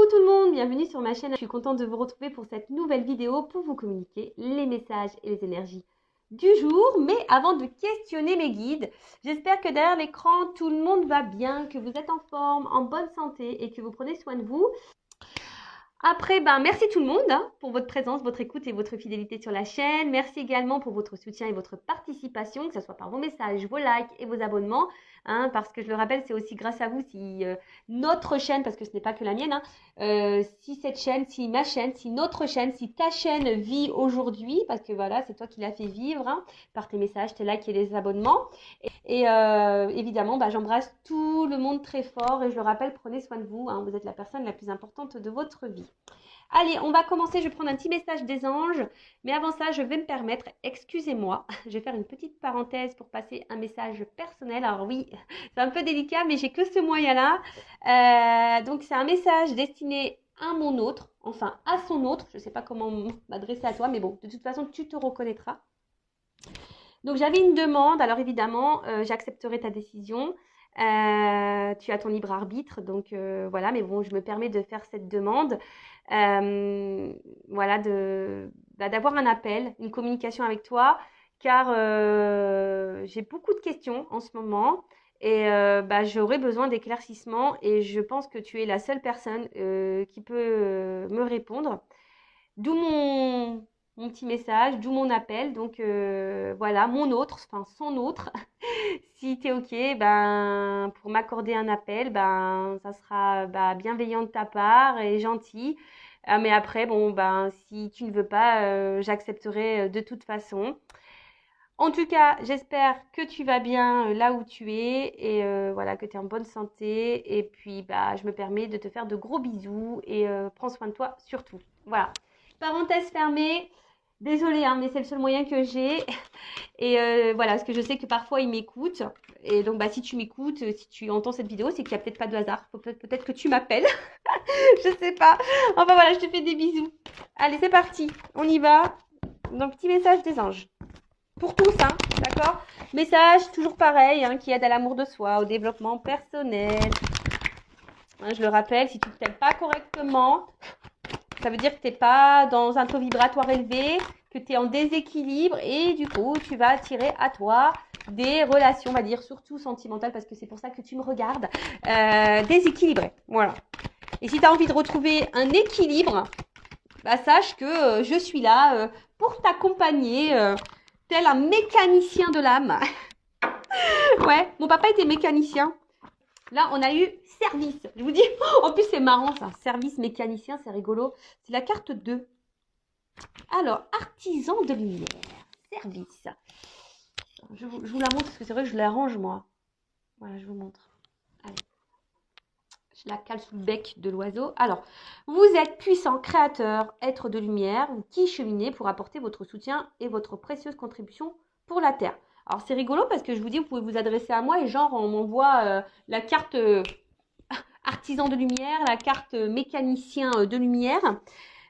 Coucou tout le monde, bienvenue sur ma chaîne. Je suis contente de vous retrouver pour cette nouvelle vidéo pour vous communiquer les messages et les énergies du jour. Mais avant de questionner mes guides, j'espère que derrière l'écran, tout le monde va bien, que vous êtes en forme, en bonne santé et que vous prenez soin de vous. Après, merci tout le monde pour votre présence, votre écoute et votre fidélité sur la chaîne. Merci également pour votre soutien et votre participation, que ce soit par vos messages, vos likes et vos abonnements. Parce que je le rappelle, c'est aussi grâce à vous si notre chaîne, parce que ce n'est pas que la mienne, si cette chaîne, si ma chaîne, si notre chaîne, si ta chaîne vit aujourd'hui, parce que voilà, c'est toi qui l'as fait vivre par tes messages, tes likes et les abonnements. Et évidemment, j'embrasse tout le monde très fort et je le rappelle, prenez soin de vous. Vous êtes la personne la plus importante de votre vie. Allez, on va commencer. Je vais prendre un petit message des anges. Mais avant ça, je vais me permettre, excusez-moi, je vais faire une petite parenthèse pour passer un message personnel. Alors oui, c'est un peu délicat, mais j'ai que ce moyen-là. Donc, c'est un message destiné à mon autre, enfin à son autre. Je ne sais pas comment m'adresser à toi, mais bon, de toute façon, tu te reconnaîtras. Donc, j'avais une demande. Alors, évidemment, j'accepterai ta décision. Tu as ton libre arbitre, donc voilà, mais bon, je me permets de faire cette demande, voilà, d'avoir un appel, une communication avec toi, car j'ai beaucoup de questions en ce moment et j'aurais besoin d'éclaircissements et je pense que tu es la seule personne qui peut me répondre. D'où mon petit message, d'où mon appel, donc voilà, son autre. Si tu es OK, pour m'accorder un appel, ça sera bienveillant de ta part et gentil. Mais après, si tu ne veux pas, j'accepterai de toute façon. En tout cas, j'espère que tu vas bien là où tu es et voilà, que tu es en bonne santé. Et puis, je me permets de te faire de gros bisous et prends soin de toi surtout. Voilà. Parenthèse fermée. Désolée, mais c'est le seul moyen que j'ai. Et voilà, parce que je sais que parfois, ils m'écoutent. Et donc, si tu m'écoutes, si tu entends cette vidéo, c'est qu'il n'y a peut-être pas de hasard. Peut-être que tu m'appelles. Je sais pas. Enfin, voilà, je te fais des bisous. Allez, c'est parti. On y va. Donc, petit message des anges. Pour tous, d'accord? Message toujours pareil, qui aide à l'amour de soi, au développement personnel. Je le rappelle, si tu ne t'aimes pas correctement, ça veut dire que tu n'es pas dans un taux vibratoire élevé, que tu es en déséquilibre et du coup, tu vas attirer à toi des relations, on va dire, surtout sentimentales, parce que c'est pour ça que tu me regardes, déséquilibrées. Voilà. Et si tu as envie de retrouver un équilibre, sache que je suis là pour t'accompagner, tel un mécanicien de l'âme. Ouais, mon papa était mécanicien. Là, on a eu service. Je vous dis, en plus, c'est marrant ça. Service mécanicien, c'est rigolo. C'est la carte 2. Alors, artisan de lumière. Service. Je vous la montre parce que c'est vrai que je la range, moi. Voilà, je vous montre. Allez. Je la cale sous le bec de l'oiseau. Alors, vous êtes puissant, créateur, être de lumière, qui cheminez pour apporter votre soutien et votre précieuse contribution pour la Terre. Alors, c'est rigolo parce que je vous dis, vous pouvez vous adresser à moi et genre, on m'envoie la carte artisan de lumière, la carte mécanicien de lumière,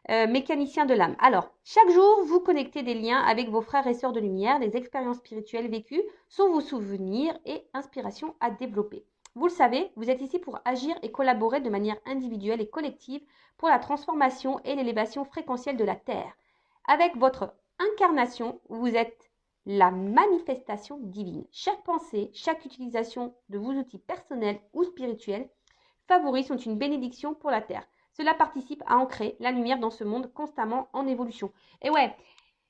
mécanicien de l'âme. Alors, chaque jour, vous connectez des liens avec vos frères et sœurs de lumière. Les expériences spirituelles vécues sont vos souvenirs et inspirations à développer. Vous le savez, vous êtes ici pour agir et collaborer de manière individuelle et collective pour la transformation et l'élévation fréquentielle de la Terre. Avec votre incarnation, vous êtes la manifestation divine. Chaque pensée, chaque utilisation de vos outils personnels ou spirituels favoris sont une bénédiction pour la Terre. Cela participe à ancrer la lumière dans ce monde constamment en évolution. Et ouais,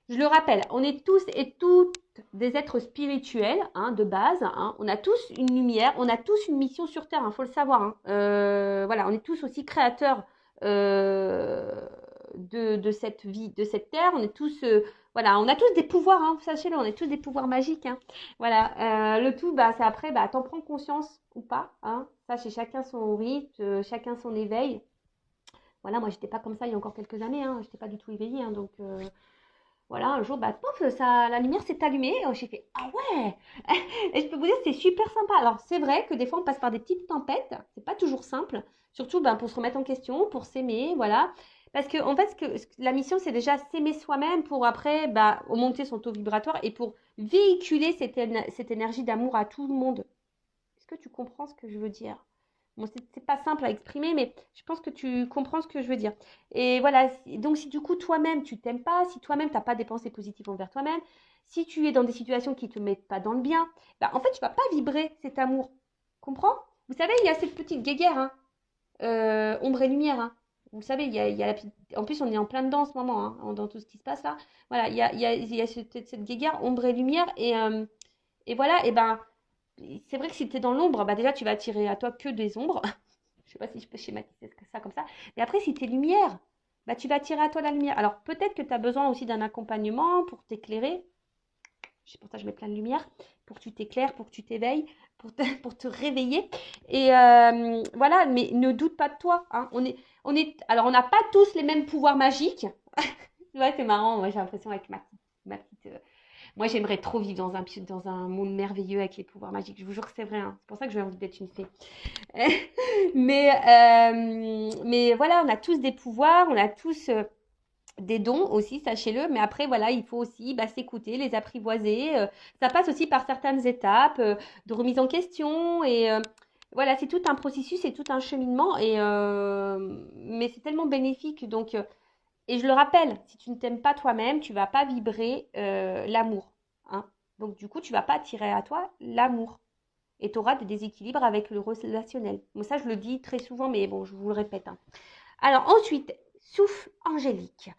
je le rappelle, on est tous et toutes des êtres spirituels de base. On a tous une lumière, on a tous une mission sur Terre, faut le savoir. Voilà, on est tous aussi créateurs de cette vie, de cette Terre. On est tous, voilà, on a tous des pouvoirs, sachez-le, on est tous des pouvoirs magiques. Voilà, le tout, c'est après, t'en prends conscience ou pas. Ça, c'est chacun son rythme, chacun son éveil. Voilà, moi, j'étais pas comme ça il y a encore quelques années. J'étais pas du tout éveillée, donc... Voilà, un jour, pof, la lumière s'est allumée. J'ai fait, ah ouais. Et je peux vous dire, c'est super sympa. Alors, c'est vrai que des fois, on passe par des petites tempêtes. C'est pas toujours simple. Surtout pour se remettre en question, pour s'aimer, voilà. Parce que, en fait, la mission, c'est déjà s'aimer soi-même pour après, augmenter son taux vibratoire et pour véhiculer cette énergie d'amour à tout le monde. Est-ce que tu comprends ce que je veux dire? Bon, c'est pas simple à exprimer, mais je pense que tu comprends ce que je veux dire. Et voilà, donc si du coup toi-même tu t'aimes pas, si toi-même t'as pas des pensées positives envers toi-même, si tu es dans des situations qui te mettent pas dans le bien, bah, en fait tu vas pas vibrer cet amour. Comprends? Vous savez, il y a cette petite guéguerre, hein, ombre et lumière, hein. Vous savez, il y a la petite... En plus, on est en plein dedans en ce moment, hein, dans tout ce qui se passe là. Voilà, il y a cette guéguerre, ombre et lumière. Et voilà, et ben, c'est vrai que si tu es dans l'ombre, bah déjà, tu vas attirer à toi que des ombres. Je sais pas si je peux schématiser ça comme ça. Mais après, si tu es lumière, bah, tu vas attirer à toi la lumière. Alors, peut-être que tu as besoin aussi d'un accompagnement pour t'éclairer. Pour ça, je mets plein de lumière. Pour que tu t'éclaires, pour que tu t'éveilles, pour te réveiller. Et voilà, mais ne doute pas de toi, hein. Alors, on n'a pas tous les mêmes pouvoirs magiques. Ouais, c'est marrant. Moi, j'ai l'impression avec ma petite moi, j'aimerais trop vivre dans un monde merveilleux avec les pouvoirs magiques. Je vous jure que c'est vrai, hein. C'est pour ça que j'ai envie d'être une fée. Mais voilà, on a tous des pouvoirs, on a tous des dons aussi, sachez-le. Mais après, voilà, il faut aussi bah, s'écouter, les apprivoiser. Ça passe aussi par certaines étapes de remise en question. Et voilà, c'est tout un processus, c'est tout un cheminement. Mais c'est tellement bénéfique. Donc, et je le rappelle, si tu ne t'aimes pas toi-même, tu vas pas vibrer l'amour, hein. Donc du coup, tu vas pas attirer à toi l'amour. Et tu auras des déséquilibres avec le relationnel. Bon, ça, je le dis très souvent, mais bon, je vous le répète, hein. Alors ensuite, souffle angélique.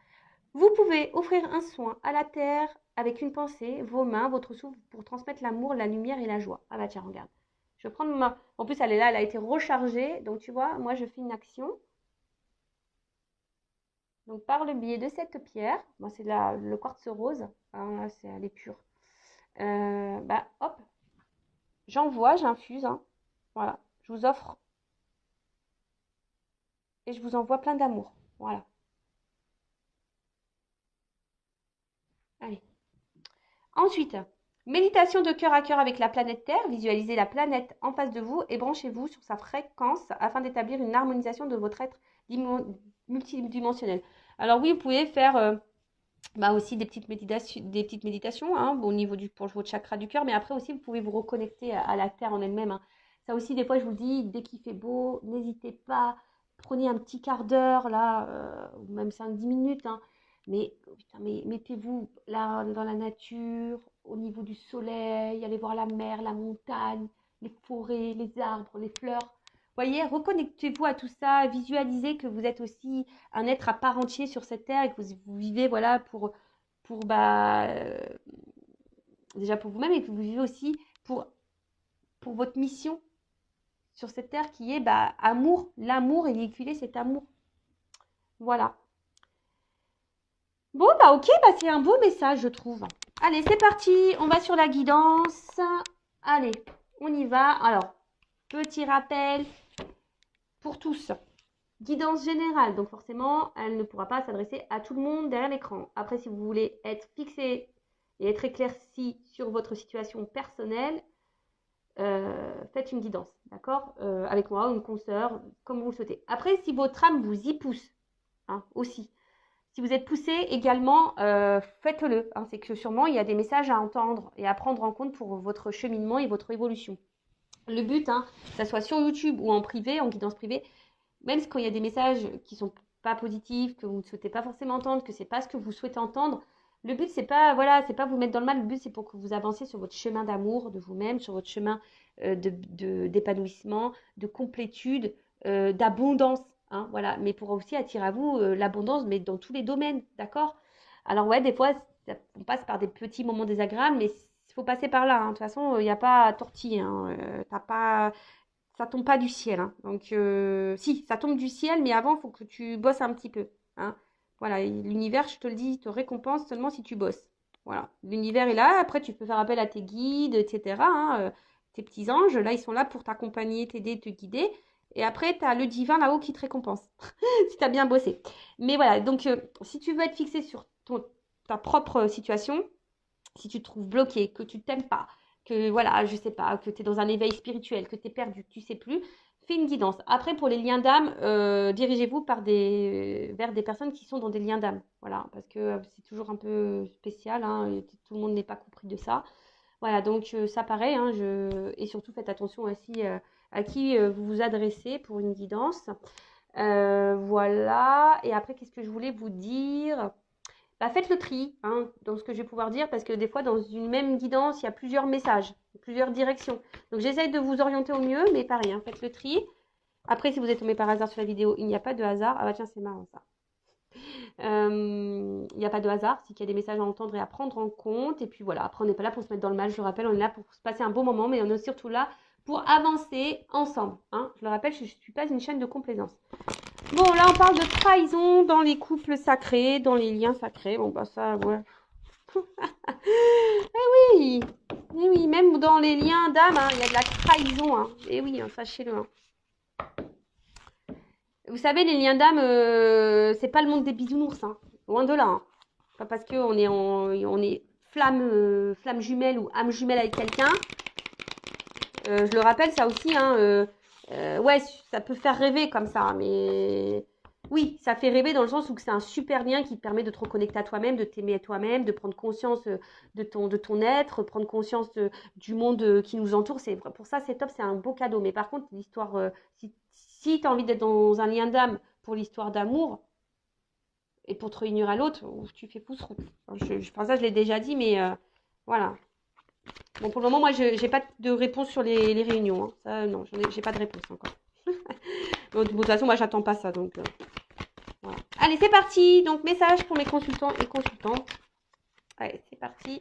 Vous pouvez offrir un soin à la terre avec une pensée, vos mains, votre souffle pour transmettre l'amour, la lumière et la joie. Ah bah tiens, regarde. Je vais prendre ma... En plus, elle est là, elle a été rechargée. Donc tu vois, moi, je fais une action. Donc, par le biais de cette pierre, moi c'est le quartz rose, hein, là, elle est pure. Bah, hop, j'envoie, j'infuse, hein. Voilà, je vous offre et je vous envoie plein d'amour. Voilà, allez. Ensuite, méditation de cœur à cœur avec la planète Terre. Visualisez la planète en face de vous et branchez-vous sur sa fréquence afin d'établir une harmonisation de votre être multidimensionnel. Alors oui, vous pouvez faire bah aussi des petites méditations hein, au niveau pour votre chakra du cœur, mais après aussi vous pouvez vous reconnecter à la terre en elle-même, hein. Ça aussi, des fois, je vous le dis, dès qu'il fait beau, n'hésitez pas, prenez un petit quart d'heure là, ou même 5-10 minutes, hein, mais, putain, mais mettez-vous là dans la nature, au niveau du soleil, allez voir la mer, la montagne, les forêts, les arbres, les fleurs. Voyez, reconnectez-vous à tout ça, visualisez que vous êtes aussi un être à part entier sur cette terre et que vous vivez voilà pour bah déjà pour vous-même et que vous vivez aussi pour votre mission sur cette terre qui est bah amour, l'amour et véhiculer cet amour. Voilà. Bon bah ok, bah c'est un beau message je trouve. Allez, c'est parti, on va sur la guidance. Allez, on y va. Alors, petit rappel pour tous. Guidance générale, donc forcément, elle ne pourra pas s'adresser à tout le monde derrière l'écran. Après, si vous voulez être fixé et être éclairci sur votre situation personnelle, faites une guidance, d'accord, avec moi ou une consoeur, comme vous le souhaitez. Après, si votre âme vous y pousse, hein, aussi, si vous êtes poussé également, faites-le, hein. C'est que sûrement, il y a des messages à entendre et à prendre en compte pour votre cheminement et votre évolution. Le but, hein, que ce soit sur YouTube ou en privé, en guidance privée, même quand il y a des messages qui sont pas positifs, que vous ne souhaitez pas forcément entendre, que c'est pas ce que vous souhaitez entendre, le but c'est pas voilà, c'est pas vous mettre dans le mal, le but c'est pour que vous avanciez sur votre chemin d'amour de vous-même, sur votre chemin d'épanouissement, de complétude, d'abondance, hein, voilà, mais pour aussi attirer à vous l'abondance, mais dans tous les domaines, d'accord? Alors ouais, des fois on passe par des petits moments désagréables, mais il faut passer par là, hein. De toute façon, il n'y a pas à tortiller, hein. T'as pas ça tombe pas du ciel, hein. Donc, si, ça tombe du ciel, mais avant, il faut que tu bosses un petit peu, hein. Voilà, l'univers, je te le dis, te récompense seulement si tu bosses. Voilà, l'univers est là. Après, tu peux faire appel à tes guides, etc., hein, tes petits anges. Là, ils sont là pour t'accompagner, t'aider, te guider. Et après, tu as le divin là-haut qui te récompense, si tu as bien bossé. Mais voilà, donc, si tu veux être fixé sur ta propre situation, si tu te trouves bloqué, que tu t'aimes pas, que voilà, je sais pas, que tu es dans un éveil spirituel, que tu es perdu, que tu sais plus, fais une guidance. Après, pour les liens d'âme, dirigez-vous vers des personnes qui sont dans des liens d'âme. Voilà, parce que c'est toujours un peu spécial, hein, et tout le monde n'est pas compris de ça. Voilà, donc ça pareil, hein, et surtout faites attention aussi à qui vous vous adressez pour une guidance. Voilà. Et après, qu'est-ce que je voulais vous dire? Bah, faites le tri hein, dans ce que je vais pouvoir dire parce que des fois, dans une même guidance, il y a plusieurs messages, plusieurs directions. Donc, j'essaye de vous orienter au mieux, mais pareil, hein, faites le tri. Après, si vous êtes tombé par hasard sur la vidéo, il n'y a pas de hasard. Ah bah tiens, c'est marrant ça. Il n'y a pas de hasard, c'est qu'il y a des messages à entendre et à prendre en compte. Et puis voilà, après, on n'est pas là pour se mettre dans le mal, je le rappelle, on est là pour se passer un bon moment, mais on est surtout là pour avancer ensemble. Hein. Je le rappelle, je ne suis pas une chaîne de complaisance. Bon, là, on parle de trahison dans les couples sacrés, dans les liens sacrés. Bon, bah ça, ouais. Oui, eh oui, même dans les liens d'âme, hein, il y a de la trahison. Hein. Et oui, hein, sachez-le. Hein. Vous savez, les liens d'âme, c'est pas le monde des bisounours. Hein. Loin de là. Hein. Pas parce qu'on est, on est flamme jumelle ou âme jumelle avec quelqu'un. Je le rappelle, ça aussi, hein, ouais, ça peut faire rêver comme ça, mais oui, ça fait rêver dans le sens où c'est un super lien qui te permet de te reconnecter à toi-même, de t'aimer à toi-même, de prendre conscience de ton être, prendre conscience du monde qui nous entoure. Pour ça, c'est top, c'est un beau cadeau. Mais par contre, l'histoire, si tu as envie d'être dans un lien d'âme pour l'histoire d'amour et pour te réunir à l'autre, tu fais pouce-route. Je pense ça, je l'ai déjà dit, mais voilà. Bon, pour le moment, moi, je n'ai pas de réponse sur les réunions. Hein. Ça, non, j'ai pas de réponse encore. Bon, de toute façon, moi, j'attends pas ça. Donc, voilà. Allez, c'est parti. Donc, message pour mes consultants et consultantes. Allez, c'est parti.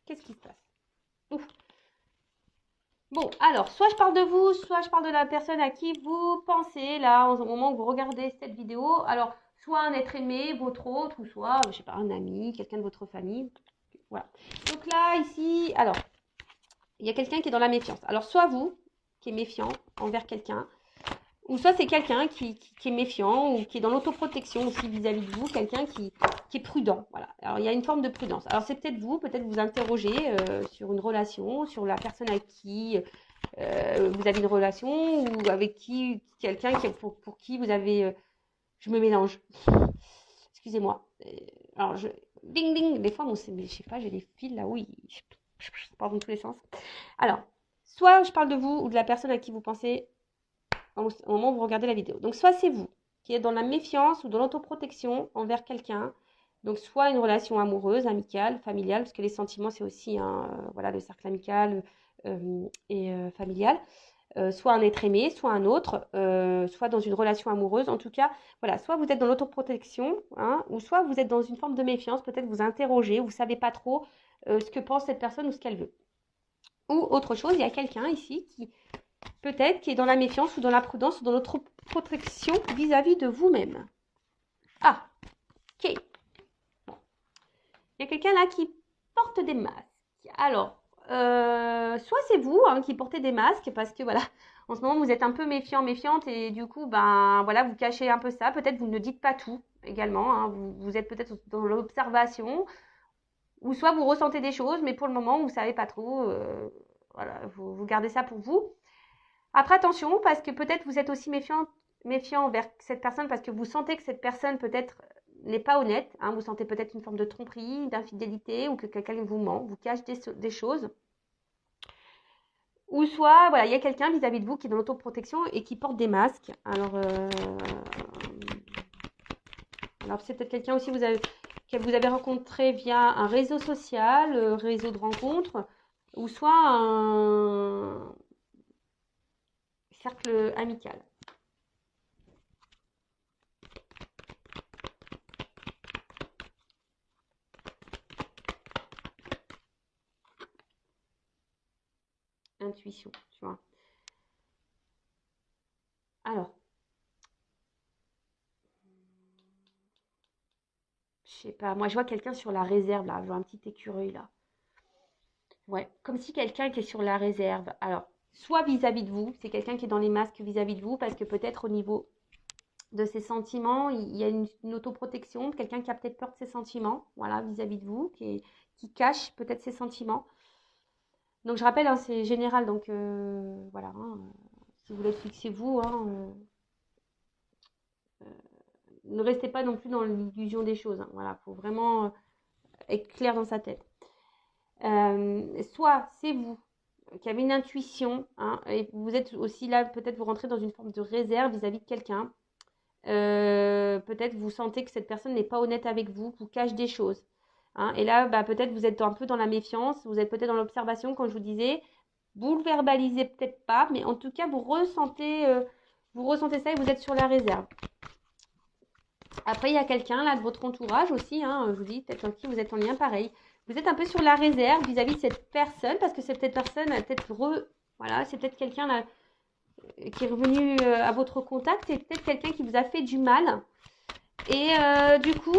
Qu'est-ce qui se passe? Ouf. Bon, alors, soit je parle de vous, soit je parle de la personne à qui vous pensez, là, au moment où vous regardez cette vidéo. Alors, soit un être aimé, votre autre, ou soit, je sais pas, un ami, quelqu'un de votre famille. Voilà. Donc là, ici, alors, il y a quelqu'un qui est dans la méfiance. Alors, soit vous, qui est méfiant envers quelqu'un, ou soit c'est quelqu'un qui est méfiant ou qui est dans l'autoprotection aussi vis-à-vis de vous, quelqu'un qui est prudent. Voilà. Alors, il y a une forme de prudence. Alors, c'est peut-être vous interrogez sur une relation, sur la personne avec qui vous avez une relation ou avec qui, quelqu'un pour qui vous avez... je me mélange. Excusez-moi. Alors, ding, ding. Des fois, je sais pas, j'ai des fils là, oui. Je pars dans tous les sens. Alors, soit je parle de vous ou de la personne à qui vous pensez au moment où vous regardez la vidéo. Donc, soit c'est vous qui êtes dans la méfiance ou dans l'autoprotection envers quelqu'un. Donc, soit une relation amoureuse, amicale, familiale, parce que les sentiments, c'est aussi voilà, le cercle amical et familial. Soit un être aimé, soit un autre, soit dans une relation amoureuse. En tout cas, voilà, soit vous êtes dans l'autoprotection, hein, ou soit vous êtes dans une forme de méfiance, peut-être vous interrogez, vous ne savez pas trop ce que pense cette personne ou ce qu'elle veut. Ou autre chose, il y a quelqu'un ici qui peut-être qui est dans la méfiance ou dans la prudence ou dans l'autoprotection vis-à-vis de vous-même. Ah, ok. Bon. Il y a quelqu'un là qui porte des masques. Alors, soit c'est vous hein, qui portez des masques parce que voilà, en ce moment vous êtes un peu méfiant, méfiante et du coup, ben voilà, vous cachez un peu ça. Peut-être vous ne dites pas tout également. Hein, vous êtes peut-être dans l'observation ou soit vous ressentez des choses, mais pour le moment vous ne savez pas trop. Voilà, vous gardez ça pour vous. Après, attention, parce que peut-être vous êtes aussi méfiant envers cette personne parce que vous sentez que cette personne peut-être n'est pas honnête. Hein, vous sentez peut-être une forme de tromperie, d'infidélité ou que quelqu'un vous ment, vous cache des choses. Ou soit, voilà, il y a quelqu'un vis-à-vis de vous qui est dans l'autoprotection et qui porte des masques. Alors c'est peut-être quelqu'un aussi que vous avez rencontré via un réseau social, réseau de rencontres, ou soit un cercle amical. Intuition, tu vois. Alors, je sais pas, moi je vois quelqu'un sur la réserve là, je vois un petit écureuil là. Ouais, comme si quelqu'un qui est sur la réserve. Alors, soit vis-à-vis de vous, c'est quelqu'un qui est dans les masques vis-à-vis de vous, parce que peut-être au niveau de ses sentiments, il y a une autoprotection, quelqu'un qui a peut-être peur de ses sentiments, voilà, vis-à-vis de vous, qui cache peut-être ses sentiments. Donc je rappelle, hein, c'est général, donc voilà, hein, si vous voulez fixez-vous, hein, ne restez pas non plus dans l'illusion des choses, hein, voilà, il faut vraiment être clair dans sa tête. Soit c'est vous qui avait une intuition, hein, et vous êtes aussi là, peut-être vous rentrez dans une forme de réserve vis-à-vis de quelqu'un. Peut-être vous sentez que cette personne n'est pas honnête avec vous, vous cache des choses. Hein, et là, bah, peut-être vous êtes un peu dans la méfiance, vous êtes peut-être dans l'observation, comme je vous disais. Vous le verbalisez peut-être pas, mais en tout cas, vous ressentez ça et vous êtes sur la réserve. Après, il y a quelqu'un là de votre entourage aussi, hein, je vous dis, peut-être avec qui vous êtes en lien pareil. Vous êtes un peu sur la réserve vis-à-vis de cette personne, parce que cette personne a peut-être voilà, c'est peut-être quelqu'un là qui est revenu à votre contact, c'est peut-être quelqu'un qui vous a fait du mal. Et du coup,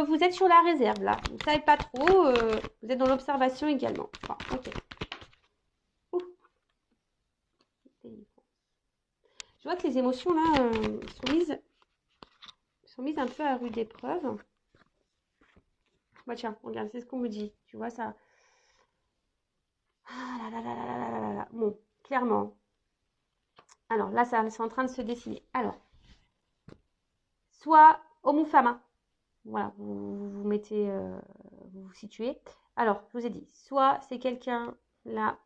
vous êtes sur la réserve là. Vous ne savez pas trop, vous êtes dans l'observation également. Bon, ok. Ouh. Je vois que les émotions là sont mises un peu à rude épreuve. Bah tiens, regarde, c'est ce qu'on me dit. Tu vois ça. Ah là là là là là là là là. Bon, clairement. Alors là, ça, c'est en train de se dessiner. Alors, soit homme ou femme, hein. Voilà, vous mettez, vous vous situez. Alors, je vous ai dit, soit c'est quelqu'un là,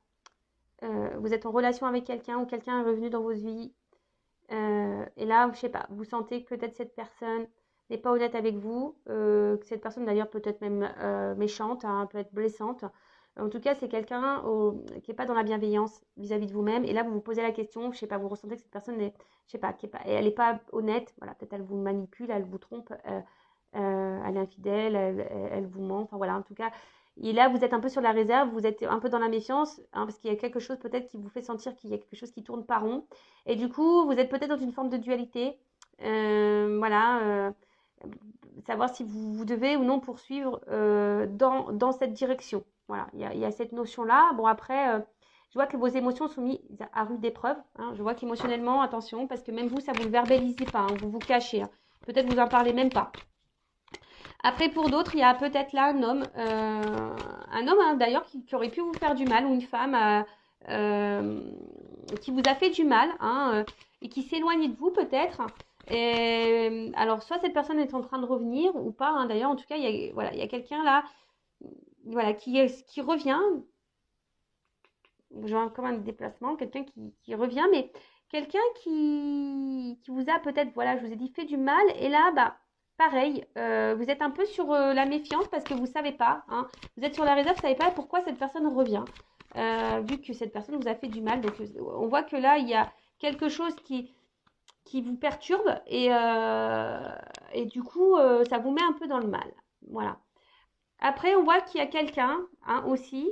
vous êtes en relation avec quelqu'un ou quelqu'un est revenu dans votre vie. Et là, je sais pas, vous sentez que peut-être cette personne n'est pas honnête avec vous, que cette personne d'ailleurs peut être même méchante, hein, peut être blessante. En tout cas, c'est quelqu'un qui n'est pas dans la bienveillance vis-à-vis de vous-même. Et là, vous vous posez la question, je sais pas, vous ressentez que cette personne est, je sais pas, elle n'est pas honnête. Voilà, peut-être elle vous manipule, elle vous trompe, elle est infidèle, elle vous ment. Enfin voilà, en tout cas. Et là, vous êtes un peu sur la réserve, vous êtes un peu dans la méfiance, hein, parce qu'il y a quelque chose peut-être qui vous fait sentir qu'il y a quelque chose qui tourne pas rond. Et du coup, vous êtes peut-être dans une forme de dualité. Voilà, savoir si vous devez ou non poursuivre dans cette direction. Voilà, il y a cette notion-là. Bon, après, je vois que vos émotions sont mises à rude épreuve. Hein. Je vois qu'émotionnellement, attention, parce que même vous, ça vous le verbalisez pas, hein, vous vous cachez. Hein. Peut-être vous en parlez même pas. Après, pour d'autres, il y a peut-être là un homme hein, d'ailleurs qui aurait pu vous faire du mal, ou une femme qui vous a fait du mal, hein, et qui s'éloigne de vous peut-être. Et, alors, soit cette personne est en train de revenir ou pas. Hein, d'ailleurs, en tout cas, voilà, il y a quelqu'un là voilà, qui revient. Je vois comme un déplacement, quelqu'un qui revient, mais quelqu'un qui vous a peut-être, voilà, je vous ai dit, fait du mal. Et là, bah, pareil, vous êtes un peu sur la méfiance parce que vous ne savez pas. Hein, vous êtes sur la réserve, vous ne savez pas pourquoi cette personne revient. Vu que cette personne vous a fait du mal. Donc, on voit que là, il y a quelque chose qui vous perturbe et du coup, ça vous met un peu dans le mal. Voilà. Après, on voit qu'il y a quelqu'un hein, aussi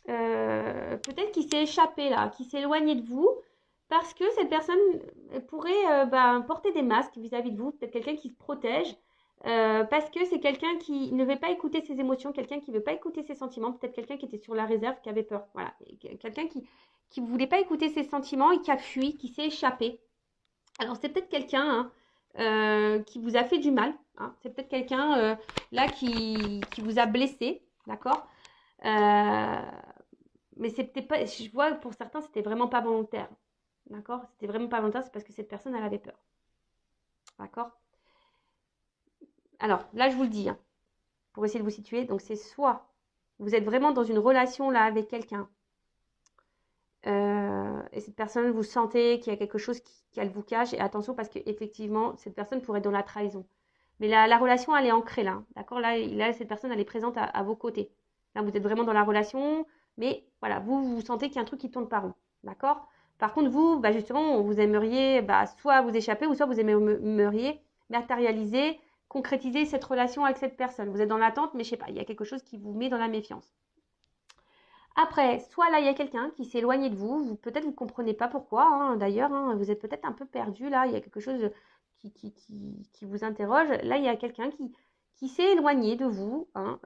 peut-être qui s'est échappé là, qui s'est éloigné de vous, parce que cette personne pourrait porter des masques vis-à-vis de vous, peut-être quelqu'un qui se protège, parce que c'est quelqu'un qui ne veut pas écouter ses émotions, quelqu'un qui ne veut pas écouter ses sentiments, peut-être quelqu'un qui était sur la réserve, qui avait peur, voilà, quelqu'un qui ne voulait pas écouter ses sentiments et qui a fui, qui s'est échappé. Alors c'est peut-être quelqu'un hein, qui vous a fait du mal, hein. C'est peut-être quelqu'un là qui vous a blessé, d'accord mais c'était pas, je vois pour certains, c'était vraiment pas volontaire. D'accord. C'était vraiment pas volontaire, c'est parce que cette personne, elle avait peur. D'accord. Alors, là, je vous le dis, hein, pour essayer de vous situer. Donc, c'est soit vous êtes vraiment dans une relation là avec quelqu'un et cette personne, vous sentez qu'il y a quelque chose qu'elle vous cache. Et attention, parce qu'effectivement, cette personne pourrait être dans la trahison. Mais la relation, elle est ancrée là. D'accord là, cette personne, elle est présente à vos côtés. Là, vous êtes vraiment dans la relation. Mais voilà, vous sentez qu'il y a un truc qui tourne pas rond. D'accord. Par contre, vous, bah justement, vous aimeriez soit vous échapper ou soit vous aimeriez matérialiser, concrétiser cette relation avec cette personne. Vous êtes dans l'attente, mais je sais pas, il y a quelque chose qui vous met dans la méfiance. Après, soit là, il y a quelqu'un qui s'est éloigné de vous, peut-être vous ne comprenez pas pourquoi, hein, d'ailleurs, hein, vous êtes peut-être un peu perdu là, il y a quelque chose qui vous interroge. Là, il y a quelqu'un qui s'est éloigné de vous, hein,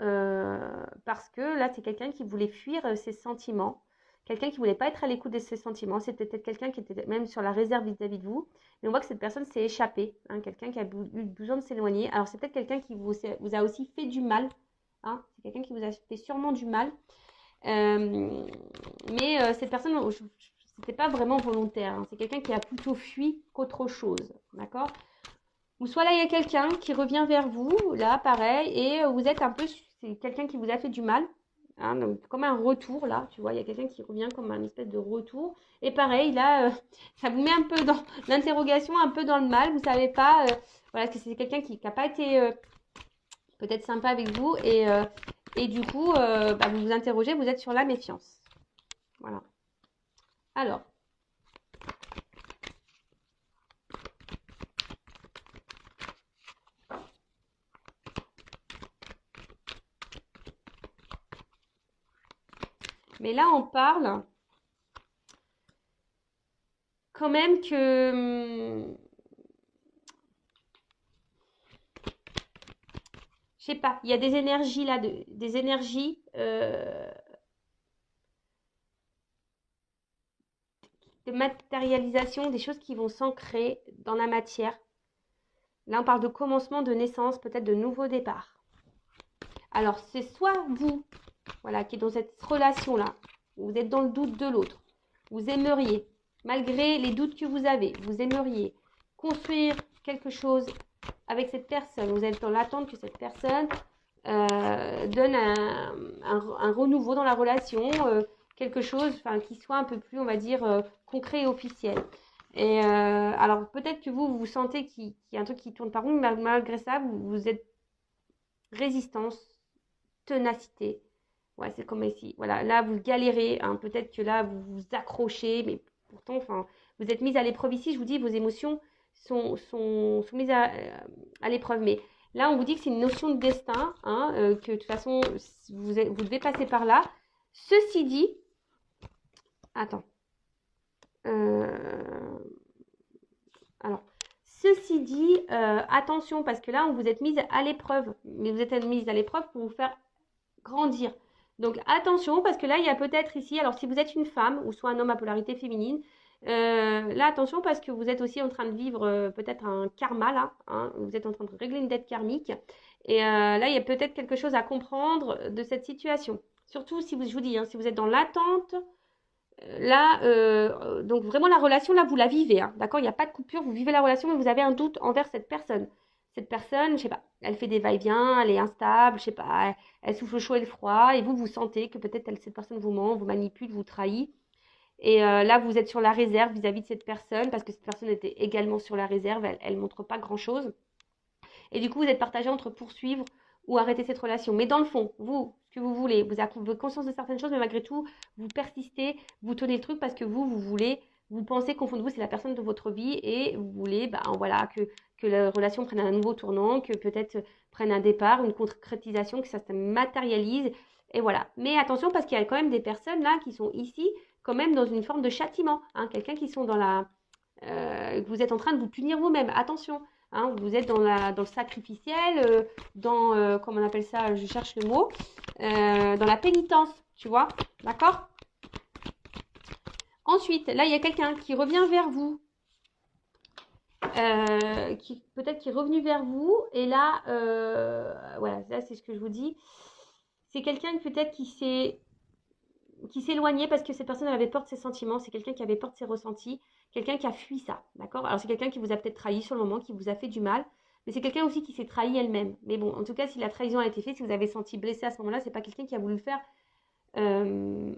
parce que là, c'est quelqu'un qui voulait fuir ses sentiments, quelqu'un qui ne voulait pas être à l'écoute de ses sentiments. C'était peut-être quelqu'un qui était même sur la réserve vis-à-vis de vous, mais on voit que cette personne s'est échappée, hein, quelqu'un qui a eu besoin de s'éloigner. Alors, c'est peut-être quelqu'un qui vous a aussi fait du mal, hein, c'est quelqu'un qui vous a fait sûrement du mal. Mais cette personne, c'était pas vraiment volontaire. Hein. C'est quelqu'un qui a plutôt fui qu'autre chose. D'accord. Ou soit là, il y a quelqu'un qui revient vers vous, là, pareil, et vous êtes un peu, c'est quelqu'un qui vous a fait du mal. Hein, donc, comme un retour, là, tu vois, il y a quelqu'un qui revient comme un espèce de retour. Et pareil, là, ça vous met un peu dans l'interrogation, un peu dans le mal. Vous savez pas, voilà, que c'est quelqu'un qui n'a pas été peut-être sympa avec vous. Et du coup, bah, vous vous interrogez, vous êtes sur la méfiance. Voilà. Alors, mais là, on parle quand même que, je sais pas, il y a des énergies là, des énergies de matérialisation, des choses qui vont s'ancrer dans la matière. Là, on parle de commencement, de naissance, peut-être de nouveau départ. Alors, c'est soit vous, voilà, qui est dans cette relation-là, vous êtes dans le doute de l'autre, vous aimeriez, malgré les doutes que vous avez, vous aimeriez construire quelque chose avec cette personne, vous êtes dans l'attente que cette personne donne un renouveau dans la relation, quelque chose qui soit un peu plus, on va dire, concret et officiel. Et alors peut-être que vous sentez qu'il y a un truc qui tourne par rond, mais malgré ça, vous êtes résistance, ténacité. Ouais, c'est comme ici. Voilà, là, vous galérez. Hein. Peut-être que là, vous vous accrochez, mais pourtant, vous êtes mise à l'épreuve ici. Je vous dis, vos émotions sont mises à l'épreuve. Mais là, on vous dit que c'est une notion de destin, hein, que de toute façon, vous devez passer par là. Ceci dit, attends. Alors, ceci dit, attention, parce que là, on vous êtes mise à l'épreuve. Mais vous êtes mise à l'épreuve pour vous faire grandir. Donc attention, parce que là, il y a peut-être ici, alors si vous êtes une femme ou soit un homme à polarité féminine, là, attention, parce que vous êtes aussi en train de vivre peut-être un karma, là, hein, vous êtes en train de régler une dette karmique. Et là, il y a peut-être quelque chose à comprendre de cette situation. Surtout si vous, je vous dis, hein, si vous êtes dans l'attente, là, donc vraiment la relation, là, vous la vivez, hein, d'accord? Il n'y a pas de coupure, vous vivez la relation, mais vous avez un doute envers cette personne. Cette personne, je sais pas, elle fait des va-et-vient, elle est instable, je sais pas, elle souffle le chaud et le froid, et vous sentez que peut-être cette personne vous ment, vous manipule, vous trahit. Et là, vous êtes sur la réserve vis-à-vis de cette personne, parce que cette personne était également sur la réserve, elle montre pas grand-chose. Et du coup, vous êtes partagé entre poursuivre ou arrêter cette relation. Mais dans le fond, vous, ce que vous voulez, vous avez conscience de certaines choses, mais malgré tout, vous persistez, vous tenez le truc parce que vous voulez, vous pensez qu'au fond de vous, c'est la personne de votre vie et vous voulez, voilà, que la relation prenne un nouveau tournant, que peut-être prenne un départ, une concrétisation, que ça se matérialise. Et voilà. Mais attention parce qu'il y a quand même des personnes là qui sont ici, quand même dans une forme de châtiment. Hein, quelqu'un qui sont dans la vous êtes en train de vous punir vous-même. Attention, hein, vous êtes dans le sacrificiel, comment on appelle ça, je cherche le mot, dans la pénitence, tu vois, d'accord? Ensuite, là, il y a quelqu'un qui revient vers vous, peut-être qui est revenu vers vous, et là, voilà, là, c'est ce que je vous dis. C'est quelqu'un peut-être qui s'éloignait parce que cette personne elle avait peur de ses sentiments, c'est quelqu'un qui avait peur de ses ressentis, quelqu'un qui a fui ça, d'accord? Alors c'est quelqu'un qui vous a peut-être trahi sur le moment, qui vous a fait du mal, mais c'est quelqu'un aussi qui s'est trahi elle-même. Mais bon, en tout cas, si la trahison a été faite, si vous avez senti blessé à ce moment-là, c'est pas quelqu'un qui a voulu le faire euh,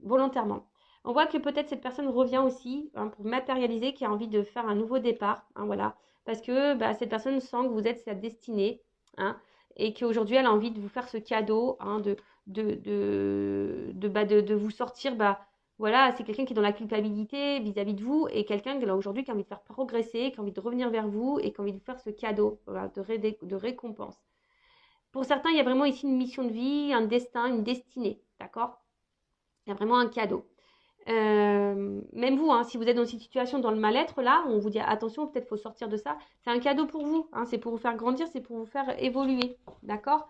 volontairement. On voit que peut-être cette personne revient aussi hein, pour matérialiser, qui a envie de faire un nouveau départ, hein, voilà, parce que cette personne sent que vous êtes sa destinée, hein, et qu'aujourd'hui elle a envie de vous faire ce cadeau, hein, de vous sortir, voilà, c'est quelqu'un qui est dans la culpabilité vis-à-vis de vous et quelqu'un qui aujourd'hui qui a envie de faire progresser, qui a envie de revenir vers vous et qui a envie de vous faire ce cadeau, voilà, de récompense. Pour certains, il y a vraiment ici une mission de vie, un destin, une destinée, d'accord? Il y a vraiment un cadeau. Même vous, hein, si vous êtes dans cette situation, dans le mal-être, là, on vous dit attention, peut-être faut sortir de ça. C'est un cadeau pour vous, hein, c'est pour vous faire grandir, c'est pour vous faire évoluer, d'accord?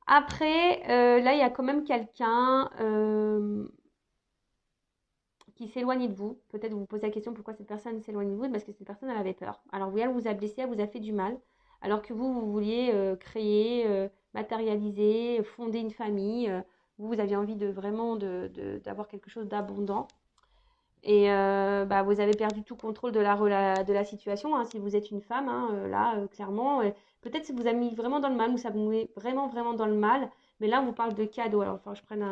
Après, là, il y a quand même quelqu'un qui s'éloigne de vous. Peut-être vous vous posez la question pourquoi cette personne s'éloigne de vous, parce que cette personne, elle avait peur. Alors oui, elle vous a blessé, elle vous a fait du mal, alors que vous vouliez créer, matérialiser, fonder une famille. Vous aviez envie de vraiment d'avoir quelque chose d'abondant. Et vous avez perdu tout contrôle de la situation, hein, si vous êtes une femme, hein, là, clairement. Peut-être que ça vous a mis vraiment dans le mal, ou ça vous met vraiment, vraiment dans le mal. Mais là, on vous parle de cadeau. Alors, il faut que je prenne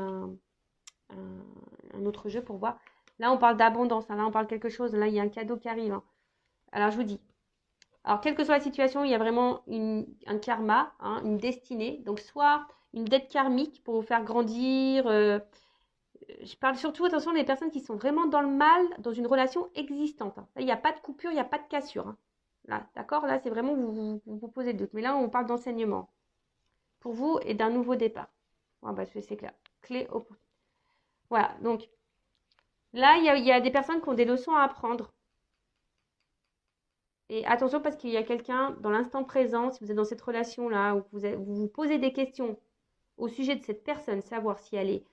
un autre jeu pour voir. Là, on parle d'abondance. Hein. Là, on parle de quelque chose. Là, il y a un cadeau qui arrive. Hein. Alors, je vous dis. Alors, quelle que soit la situation, il y a vraiment un karma, hein, une destinée. Donc, soit une dette karmique pour vous faire grandir. Je parle surtout, attention, des personnes qui sont vraiment dans le mal, dans une relation existante. Hein. Là, il n'y a pas de coupure, il n'y a pas de cassure. Hein. Là, d'accord? Là, c'est vraiment, vous posez le doute. Mais là, on parle d'enseignement. Pour vous et d'un nouveau départ. Ah, bah, c'est clair. Clé au... Voilà, donc, là, il y a des personnes qui ont des leçons à apprendre. Et attention parce qu'il y a quelqu'un dans l'instant présent, si vous êtes dans cette relation-là, où vous vous posez des questions au sujet de cette personne, savoir si elle est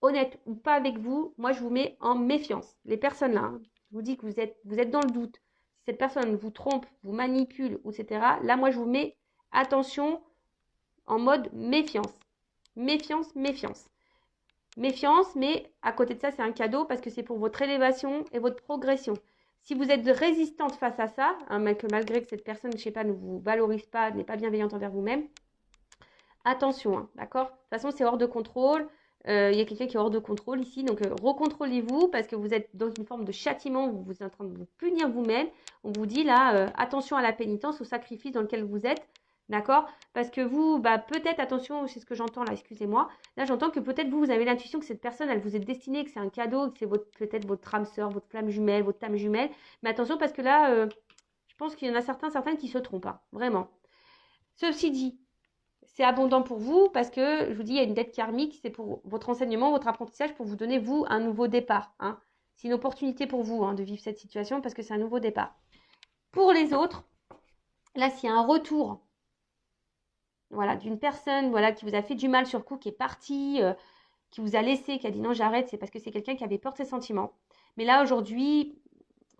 honnête ou pas avec vous, moi je vous mets en méfiance. Les personnes là, hein, je vous dis que vous êtes dans le doute. Si cette personne vous trompe, vous manipule, etc. Là, moi je vous mets attention en mode méfiance. Méfiance, méfiance. Méfiance, mais à côté de ça, c'est un cadeau parce que c'est pour votre élévation et votre progression. Si vous êtes résistante face à ça, hein, malgré que cette personne, je ne sais pas, ne vous valorise pas, n'est pas bienveillante envers vous-même, attention, hein, d'accord? De toute façon, c'est hors de contrôle. Il y a quelqu'un qui est hors de contrôle ici, donc recontrôlez-vous parce que vous êtes dans une forme de châtiment, vous êtes en train de vous punir vous-même. On vous dit là, attention à la pénitence, au sacrifice dans lequel vous êtes, d'accord? Parce que vous, bah, peut-être, attention, c'est ce que j'entends là, excusez-moi. Là, j'entends que peut-être vous avez l'intuition que cette personne, elle vous est destinée, que c'est un cadeau, que c'est peut-être votre âme sœur, votre flamme jumelle, votre âme jumelle. Mais attention parce que là, je pense qu'il y en a certaines qui se trompent, hein, vraiment. Ceci dit, c'est abondant pour vous parce que, je vous dis, il y a une dette karmique, c'est pour votre enseignement, votre apprentissage, pour vous donner, vous, un nouveau départ. Hein. C'est une opportunité pour vous hein, de vivre cette situation parce que c'est un nouveau départ. Pour les autres, là, s'il y a un retour voilà, d'une personne voilà, qui vous a fait du mal sur le coup, qui est partie, qui vous a laissé, qui a dit non, j'arrête, c'est parce que c'est quelqu'un qui avait peur de ses sentiments. Mais là, aujourd'hui,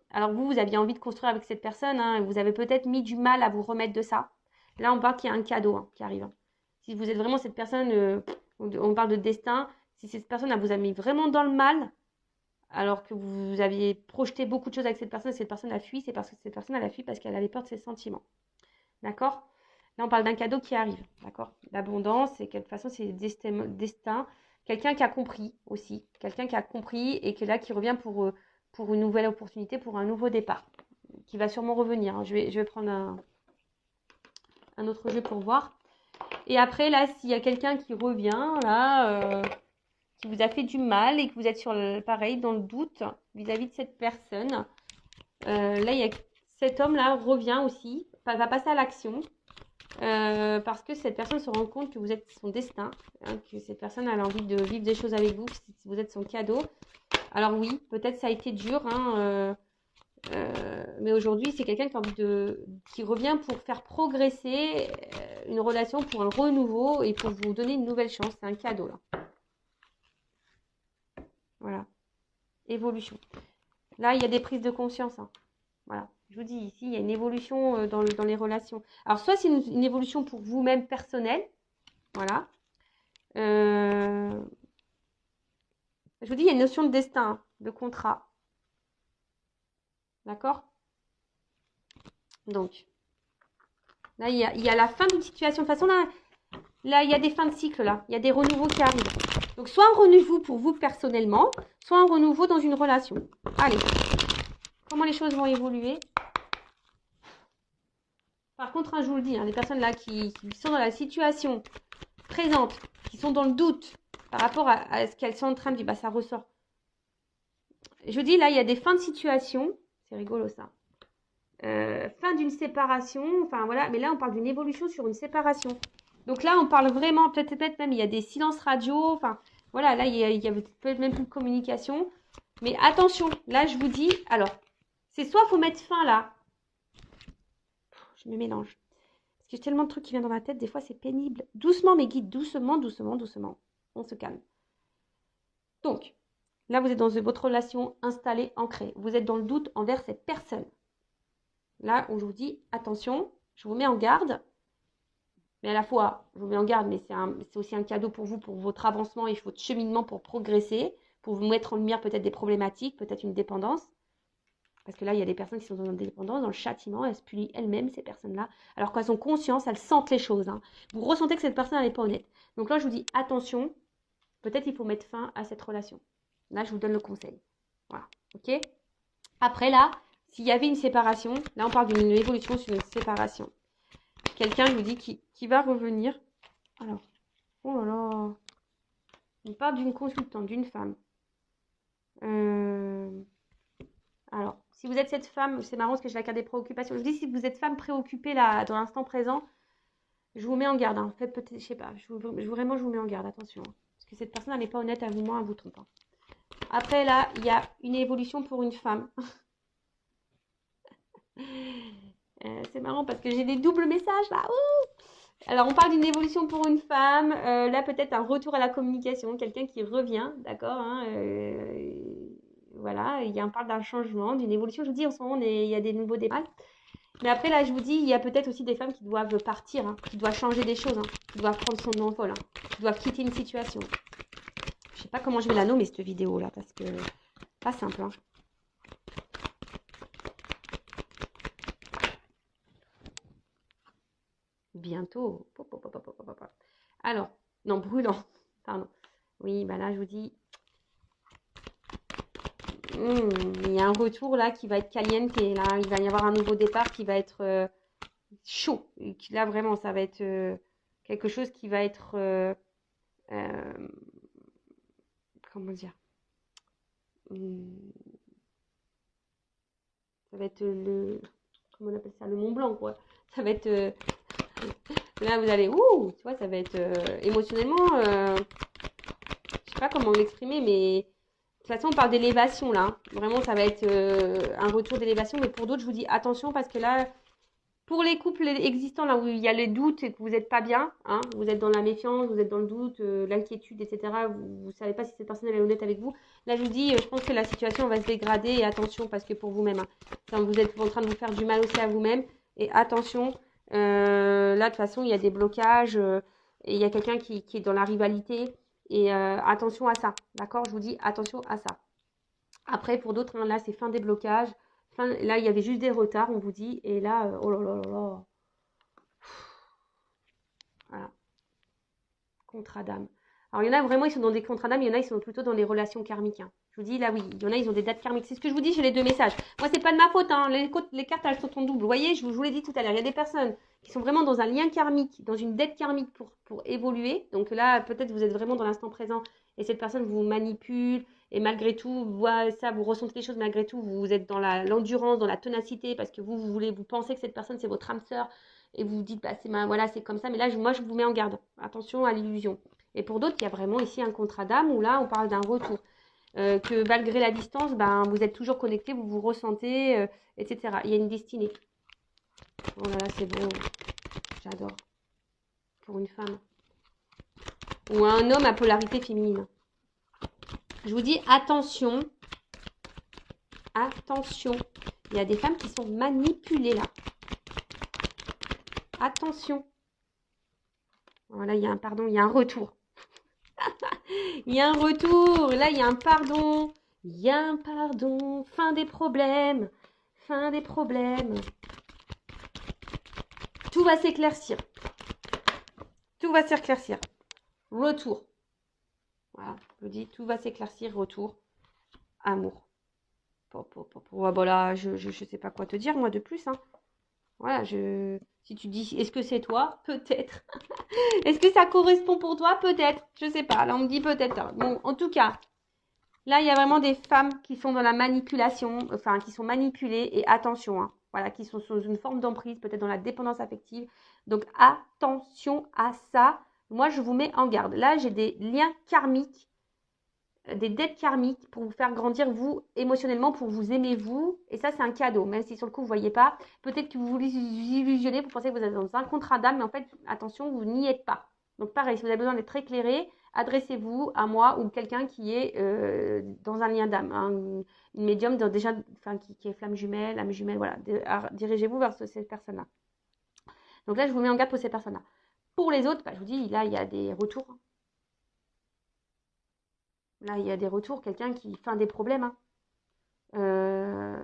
alors vous aviez envie de construire avec cette personne, hein, vous avez peut-être mis du mal à vous remettre de ça. Là, on parle qu'il y a un cadeau hein, qui arrive. Hein. Si vous êtes vraiment cette personne, on parle de destin, si cette personne elle vous a mis vraiment dans le mal, alors que vous aviez projeté beaucoup de choses avec cette personne a fui, c'est parce que cette personne elle a fui parce qu'elle avait peur de ses sentiments. D'accord? Là, on parle d'un cadeau qui arrive. D'accord? L'abondance, et de toute façon, c'est le destin. Quelqu'un qui a compris aussi. Quelqu'un qui a compris et qui est là, qui revient pour une nouvelle opportunité, pour un nouveau départ. Qui va sûrement revenir. Hein. Je vais prendre un autre jeu pour voir. Et après, là, s'il y a quelqu'un qui revient, là, qui vous a fait du mal et que vous êtes pareil, dans le doute vis-à-vis de cette personne, là, il y a cet homme-là revient aussi, va passer à l'action. Parce que cette personne se rend compte que vous êtes son destin, hein, que cette personne a envie de vivre des choses avec vous, que vous êtes son cadeau. Alors oui, peut-être ça a été dur, hein, mais aujourd'hui c'est quelqu'un qui revient pour faire progresser une relation, pour un renouveau et pour vous donner une nouvelle chance. C'est un cadeau là. Voilà, évolution. Là il y a des prises de conscience. Hein. Voilà. Je vous dis, ici, il y a une évolution dans les relations. Alors, soit c'est une évolution pour vous-même personnelle. Voilà. Je vous dis, il y a une notion de destin, hein, de contrat. D'accord? Donc, là, il y a la fin d'une situation. De toute façon, là, il y a des fins de cycle, là. Il y a des renouveaux qui arrivent. Donc, soit un renouveau pour vous personnellement, soit un renouveau dans une relation. Allez. Comment les choses vont évoluer? Par contre, hein, je vous le dis, hein, les personnes là qui sont dans la situation présente, qui sont dans le doute par rapport à ce qu'elles sont en train de vivre, bah, ça ressort. Je vous dis, là, il y a des fins de situation. C'est rigolo ça. Fin d'une séparation. Enfin, voilà. Mais là, on parle d'une évolution sur une séparation. Donc là, on parle vraiment, peut-être même, il y a des silences radio. Enfin, voilà, là, il y a peut-être même plus de communication. Mais attention, là, je vous dis, alors, c'est soit il faut mettre fin là. Je me mélange. Parce que j'ai tellement de trucs qui viennent dans ma tête, des fois c'est pénible. Doucement mes guides, doucement, doucement, doucement. On se calme. Donc, là vous êtes dans votre relation installée, ancrée. Vous êtes dans le doute envers cette personne. Là, on vous dit, attention, je vous mets en garde. Mais à la fois, je vous mets en garde, mais c'est aussi un cadeau pour vous, pour votre avancement et votre cheminement pour progresser, pour vous mettre en lumière peut-être des problématiques, peut-être une dépendance. Parce que là, il y a des personnes qui sont dans l'indépendance, dans le châtiment, elles se punissent elles-mêmes, ces personnes-là, alors qu'elles ont conscience, elles sentent les choses. Hein. Vous ressentez que cette personne, elle n'est pas honnête. Donc là, je vous dis, attention, peut-être il faut mettre fin à cette relation. Là, je vous donne le conseil. Voilà, ok? Après, là, s'il y avait une séparation, là, on parle d'une évolution sur une séparation. Quelqu'un, je vous dis, qui va revenir. Alors, oh là là. On parle d'une consultante, d'une femme. Alors, si vous êtes cette femme, c'est marrant parce que j'ai la carte des préoccupations. Je vous dis, si vous êtes femme préoccupée là, dans l'instant présent, je vous mets en garde. Hein. Faites peut-être, je sais pas, vraiment, je vous mets en garde. Attention. Hein. Parce que cette personne, elle n'est pas honnête à vous, moi, elle vous trompe. Hein. Après, là, il y a une évolution pour une femme. C'est marrant parce que j'ai des doubles messages là. Ouh, alors, on parle d'une évolution pour une femme. Là, peut-être un retour à la communication. Quelqu'un qui revient, d'accord hein, voilà, on parle d'un changement, d'une évolution. Je vous dis, en ce moment, il y a des nouveaux débats. Mais après, là, je vous dis, il y a peut-être aussi des femmes qui doivent partir, hein, qui doivent changer des choses, hein, qui doivent prendre son envol, hein, qui doivent quitter une situation. Je sais pas comment je vais la nommer, cette vidéo-là, parce que pas simple. Hein. Bientôt. Alors, non, brûlant. Pardon. Oui, bah là, je vous dis, il y a un retour là qui va être caliente. Et là, il va y avoir un nouveau départ qui va être chaud. Et là, vraiment, ça va être quelque chose qui va être... comment dire ça va être comment on appelle ça, le Mont Blanc, quoi. Ça va être... là, vous allez... Ouh, tu vois, ça va être émotionnellement... je sais pas comment l'exprimer, mais... De toute façon, on parle d'élévation, là. Hein. Vraiment, ça va être un retour d'élévation. Mais pour d'autres, je vous dis attention, parce que là... Pour les couples existants, là où il y a les doutes et que vous n'êtes pas bien, hein, vous êtes dans la méfiance, vous êtes dans le doute, l'inquiétude, etc., vous ne savez pas si cette personne est honnête avec vous, là je vous dis, je pense que la situation va se dégrader et attention parce que pour vous-même, hein, vous êtes en train de vous faire du mal aussi à vous-même et attention, là de toute façon il y a des blocages et il y a quelqu'un qui est dans la rivalité et attention à ça, d'accord? Je vous dis attention à ça. Après pour d'autres, hein, là c'est fin des blocages. Là, il y avait juste des retards, on vous dit. Et là, oh là là là là. Voilà. Contrat d'âme. Alors, il y en a vraiment, ils sont dans des contrats d'âme. Il y en a, ils sont plutôt dans les relations karmiques. Hein. Je vous dis, là, oui. Il y en a, ils ont des dates karmiques. C'est ce que je vous dis, j'ai les deux messages. Moi, c'est pas de ma faute. Hein. Les cartes, elles sont en double. Vous voyez, je vous l'ai dit tout à l'heure. Il y a des personnes qui sont vraiment dans un lien karmique, dans une dette karmique pour évoluer. Donc là, peut-être vous êtes vraiment dans l'instant présent et cette personne vous manipule. Et malgré tout, vous ressentez les choses, malgré tout, vous êtes dans l'endurance, dans la ténacité, parce que vous pensez que cette personne, c'est votre âme sœur, et vous vous dites, bah, voilà, c'est comme ça, mais là, moi, je vous mets en garde. Attention à l'illusion. Et pour d'autres, il y a vraiment ici un contrat d'âme, où là, on parle d'un retour. Que malgré la distance, ben, vous êtes toujours connectés, vous vous ressentez, etc. Il y a une destinée. Oh là là, c'est beau. J'adore. Pour une femme. Ou un homme à polarité féminine. Je vous dis, attention. Attention. Il y a des femmes qui sont manipulées là. Attention. Voilà, il y a un retour. Il y a un retour. Là, il y a un pardon. Il y a un pardon. Fin des problèmes. Fin des problèmes. Tout va s'éclaircir. Tout va s'éclaircir. Retour. Voilà, je vous dis, tout va s'éclaircir. Retour. Amour. Voilà, je sais pas quoi te dire, moi, de plus. Hein. Voilà, si tu dis, est-ce que c'est toi? Peut-être. Est-ce que ça correspond pour toi? Peut-être. Je sais pas. Là, on me dit peut-être. Bon, en tout cas, là, il y a vraiment des femmes qui sont dans la manipulation, enfin, qui sont manipulées. Et attention, hein, voilà, qui sont sous une forme d'emprise, peut-être dans la dépendance affective. Donc, attention à ça. Moi, je vous mets en garde. Là, j'ai des liens karmiques, des dettes karmiques pour vous faire grandir, vous, émotionnellement, pour vous aimer, vous. Et ça, c'est un cadeau. Même si sur le coup, vous ne voyez pas. Peut-être que vous vous illusionnez, vous pensez que vous êtes dans un contrat d'âme, mais en fait, attention, vous n'y êtes pas. Donc, pareil, si vous avez besoin d'être éclairé, adressez-vous à moi ou quelqu'un qui est dans un lien d'âme. Hein, une médium déjà, qui est flamme jumelle, âme jumelle, voilà. Dirigez-vous vers cette personne-là. Donc là, je vous mets en garde pour ces personnes-là. Pour les autres, je vous dis, là, il y a des retours. Là, il y a des retours, quelqu'un qui fait des problèmes. Hein.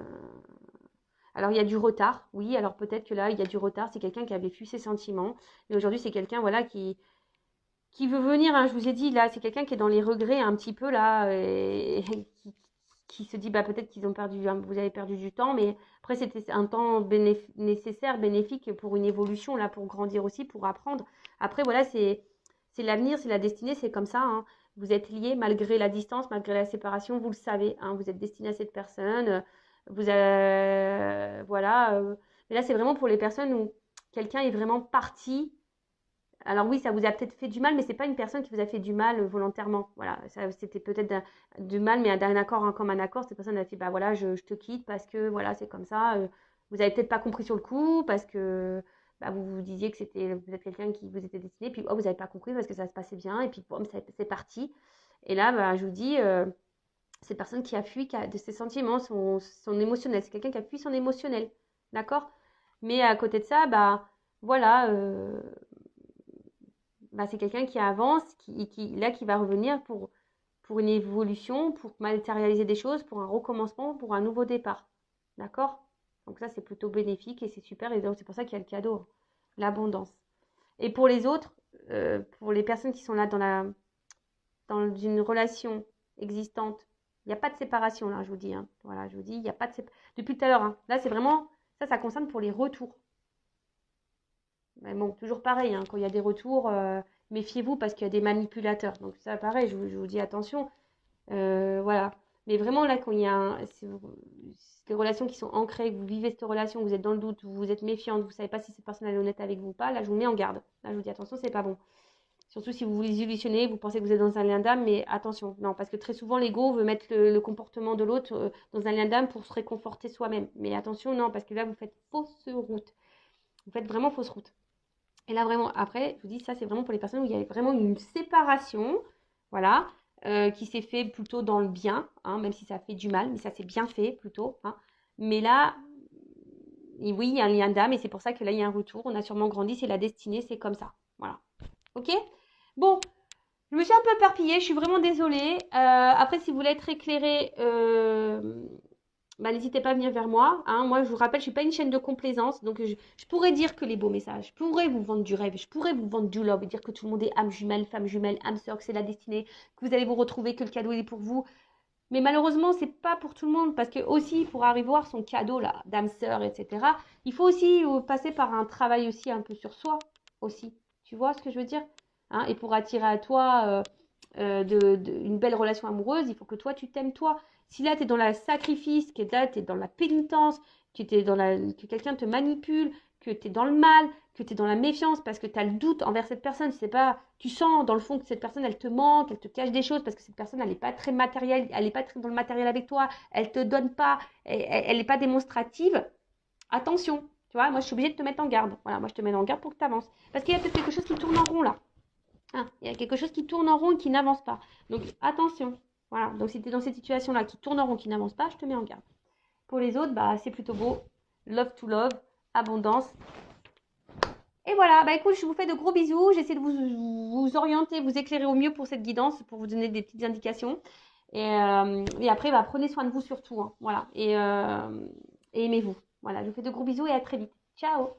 Alors, il y a du retard, oui. Alors, peut-être que là, il y a du retard. C'est quelqu'un qui avait fui ses sentiments. Et aujourd'hui, c'est quelqu'un, voilà, qui veut venir, hein. Je vous ai dit, là, c'est quelqu'un qui est dans les regrets un petit peu, là, et qui se dit, bah, peut-être qu'ils ont perdu, vous avez perdu du temps, mais après, c'était un temps nécessaire, bénéfique pour une évolution, là, pour grandir aussi, pour apprendre. Après, voilà, c'est l'avenir, c'est la destinée, c'est comme ça, hein. Vous êtes liés malgré la distance, malgré la séparation, vous le savez, hein, vous êtes destiné à cette personne, voilà. Mais là, c'est vraiment pour les personnes où quelqu'un est vraiment parti. Alors oui, ça vous a peut-être fait du mal, mais c'est pas une personne qui vous a fait du mal volontairement. Voilà, ça, c'était peut-être du mal, mais d'un accord, hein, comme un accord, cette personne a fait, bah voilà, je te quitte parce que voilà, c'est comme ça. Vous avez peut-être pas compris sur le coup parce que bah, vous vous disiez que c'était peut-être quelqu'un qui vous était destiné, puis oh, vous n'avez pas compris parce que ça se passait bien, et puis boum, c'est parti. Et là, bah, je vous dis, cette personne qui a fui de ses sentiments, son émotionnel, c'est quelqu'un qui a fui son émotionnel, d'accord? Mais à côté de ça, bah voilà. Bah, c'est quelqu'un qui avance, qui va revenir pour une évolution, pour matérialiser des choses, pour un recommencement, pour un nouveau départ. D'accord? Donc ça, c'est plutôt bénéfique et c'est super. Et donc, c'est pour ça qu'il y a le cadeau, hein, l'abondance. Et pour les autres, pour les personnes qui sont là dans une relation existante, il n'y a pas de séparation, là, je vous dis, hein. Voilà, je vous dis, il n'y a pas de séparation. Depuis tout à l'heure, hein. Là, c'est vraiment, ça concerne pour les retours. Mais bon, toujours pareil, hein, quand il y a des retours, méfiez-vous parce qu'il y a des manipulateurs. Donc ça, pareil, je vous dis attention. Voilà. Mais vraiment, là, quand il y a des relations qui sont ancrées, que vous vivez cette relation, vous êtes dans le doute, vous êtes méfiante, vous ne savez pas si cette personne est honnête avec vous ou pas, là, je vous mets en garde. Là, je vous dis attention, c'est pas bon. Surtout si vous vous illusionnez, vous pensez que vous êtes dans un lien d'âme, mais attention, non, parce que très souvent, l'ego veut mettre le comportement de l'autre dans un lien d'âme pour se réconforter soi-même. Mais attention, non, parce que là, vous faites fausse route. Vous faites vraiment fausse route. Et là, vraiment, après, je vous dis, ça, c'est vraiment pour les personnes où il y a vraiment une séparation, voilà, qui s'est fait plutôt dans le bien, hein, même si ça fait du mal, mais ça s'est bien fait plutôt, hein. Mais là, oui, il y a un lien d'âme et c'est pour ça que là, il y a un retour. On a sûrement grandi, c'est la destinée, c'est comme ça. Voilà. Ok? Bon, je me suis un peu éparpillée, je suis vraiment désolée. Après, si vous voulez être éclairé, bah, n'hésitez pas à venir vers moi, hein. Moi, je vous rappelle, je ne suis pas une chaîne de complaisance. Donc, je pourrais dire que les beaux messages, je pourrais vous vendre du rêve, je pourrais vous vendre du love, dire que tout le monde est âme jumelle, femme jumelle, âme sœur, que c'est la destinée, que vous allez vous retrouver, que le cadeau est pour vous. Mais malheureusement, c'est pas pour tout le monde. Parce que aussi, pour arriver à voir son cadeau, là, d'âme sœur, etc., il faut aussi passer par un travail aussi un peu sur soi, aussi. Tu vois ce que je veux dire? Hein, et pour attirer à toi une belle relation amoureuse, il faut que toi, tu t'aimes toi. Si là, tu es dans le sacrifice, que là, tu es dans la pénitence, que quelqu'un te manipule, que tu es dans le mal, que tu es dans la méfiance parce que tu as le doute envers cette personne, c'est pas, tu sens dans le fond que cette personne, elle te manque, elle te cache des choses parce que cette personne, elle n'est pas très matérielle, elle n'est pas très dans le matériel avec toi, elle te donne pas, elle n'est pas démonstrative. Attention, tu vois, moi, je suis obligée de te mettre en garde. Voilà, moi, je te mets en garde pour que tu avances. Parce qu'il y a peut-être quelque chose qui tourne en rond là. Hein, il y a quelque chose qui tourne en rond et qui n'avance pas. Donc, attention. Voilà, donc si tu es dans cette situation-là qui tourne en rond, qui n'avance pas, je te mets en garde. Pour les autres, bah, c'est plutôt beau. Love to love, abondance. Et voilà, bah écoute, je vous fais de gros bisous. J'essaie de vous orienter, vous éclairer au mieux pour cette guidance, pour vous donner des petites indications. Et après, bah, prenez soin de vous surtout, hein, voilà. Et aimez-vous. Voilà, je vous fais de gros bisous et à très vite. Ciao!